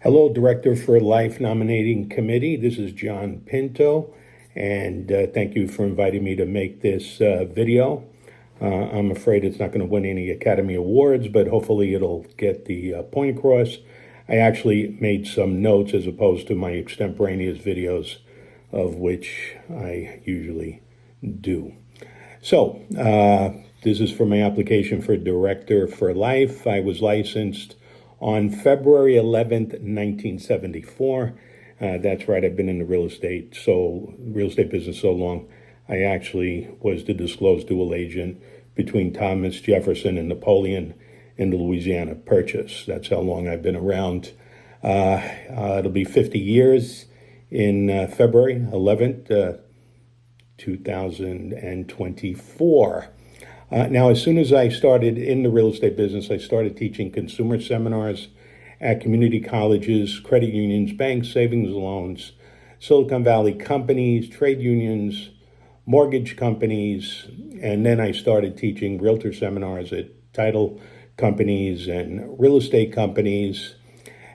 Hello, Director for Life Nominating Committee. This is John Pinto, and thank you for inviting me to make this video. I'm afraid it's not going to win any Academy Awards, but hopefully it'll get the point across. I actually made some notes as opposed to my extemporaneous videos, of which I usually do. So, this is for my application for Director for Life. I was licensed on February 11th, 1974. That's right, I've been in the real estate business so long. I actually was the disclosed dual agent between Thomas Jefferson and Napoleon in the Louisiana Purchase. That's how long I've been around. It'll be 50 years in February 11th, 2024. Now, as soon as I started in the real estate business, I started teaching consumer seminars at community colleges, credit unions, banks, savings loans, Silicon Valley companies, trade unions, mortgage companies, and then I started teaching realtor seminars at title companies and real estate companies.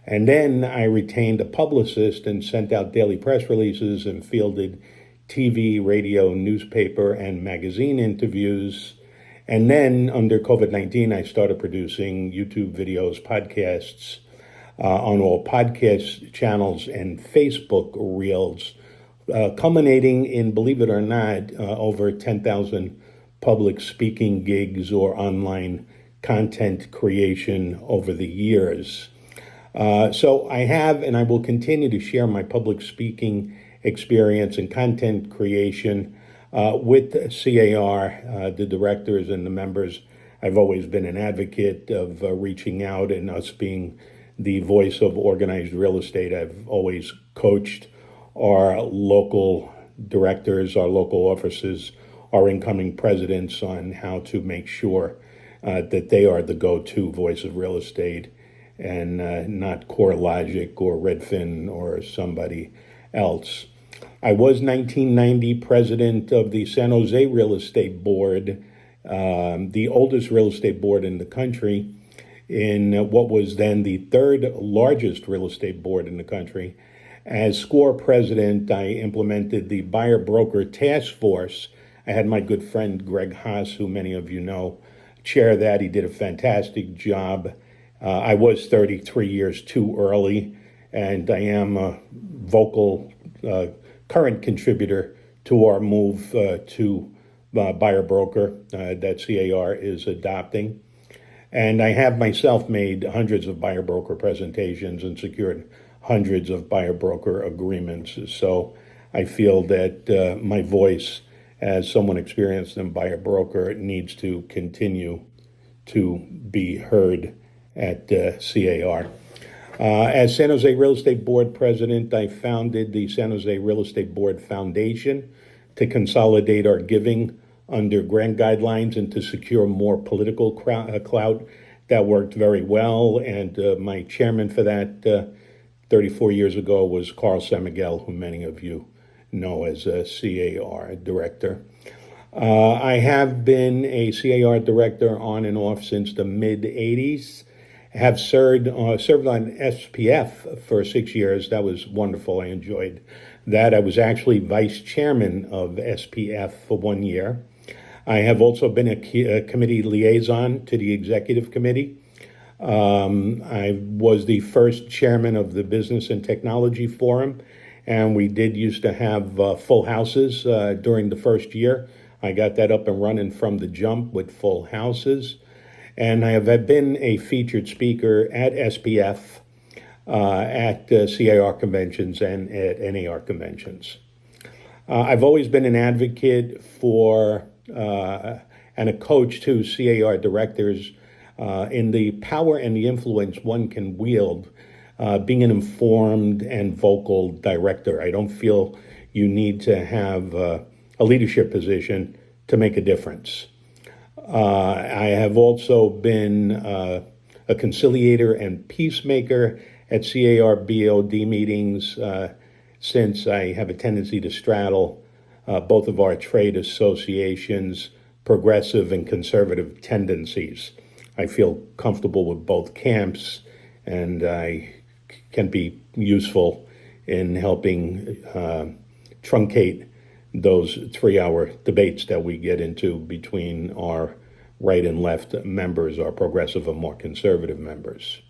And then I retained a publicist and sent out daily press releases and fielded TV, radio, newspaper, and magazine interviews. And then under COVID-19, I started producing YouTube videos, podcasts on all podcast channels and Facebook Reels, culminating in, believe it or not, over 10,000 public speaking gigs or online content creation over the years. So I have and I will continue to share my public speaking experience and content creation with C.A.R, the directors and the members. I've always been an advocate of reaching out and us being the voice of organized real estate. I've always coached our local directors, our local offices, our incoming presidents on how to make sure that they are the go-to voice of real estate and not CoreLogic or Redfin or somebody else. I was 1990 president of the San Jose Real Estate Board, the oldest real estate board in the country, in what was then the third largest real estate board in the country. As C.A.R president, I implemented the buyer broker task force. I had my good friend Greg Haas, who many of you know, chair that. He did a fantastic job. I was 33 years too early, and I am a vocal current contributor to our move to buyer broker that C.A.R is adopting. And I have myself made hundreds of buyer broker presentations and secured hundreds of buyer broker agreements. So I feel that my voice as someone experienced in buyer broker needs to continue to be heard at C.A.R. As San Jose Real Estate Board president, I founded the San Jose Real Estate Board Foundation to consolidate our giving under grant guidelines and to secure more political clout. That worked very well, and my chairman for that 34 years ago was Carl Semigel, who many of you know as a C.A.R. director. I have been a C.A.R. director on and off since the mid-'80s. Have served on SPF for 6 years. That was wonderful. I enjoyed that. I was actually vice chairman of SPF for 1 year. I have also been a committee liaison to the executive committee. I was the first chairman of the Business and Technology Forum, and we did used to have full houses during the first year. I got that up and running from the jump with full houses. And I have been a featured speaker at SPF, at C.A.R. conventions and at NAR conventions. I've always been an advocate for and a coach to C.A.R. directors in the power and the influence one can wield being an informed and vocal director. I don't feel you need to have a leadership position to make a difference. I have also been a conciliator and peacemaker at C.A.R. BOD meetings since I have a tendency to straddle both of our trade associations' progressive and conservative tendencies. I feel comfortable with both camps, and I can be useful in helping truncate those 3-hour debates that we get into between our right and left members, our progressive and more conservative members.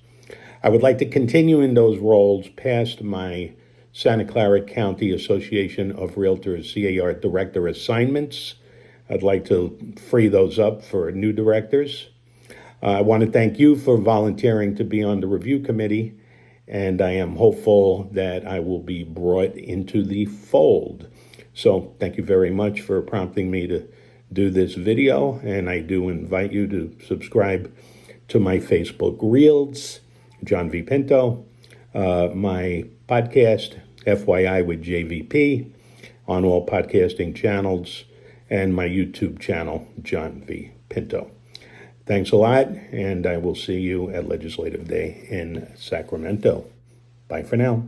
I would like to continue in those roles past my Santa Clara County Association of Realtors C.A.R. director assignments. I'd like to free those up for new directors. I want to thank you for volunteering to be on the review committee, and I am hopeful that I will be brought into the fold. So thank you very much for prompting me to do this video, and I do invite you to subscribe to my Facebook Reels, John V. Pinto, my podcast, FYI with JVP, on all podcasting channels, and my YouTube channel, John V. Pinto. Thanks a lot, and I will see you at Legislative Day in Sacramento. Bye for now.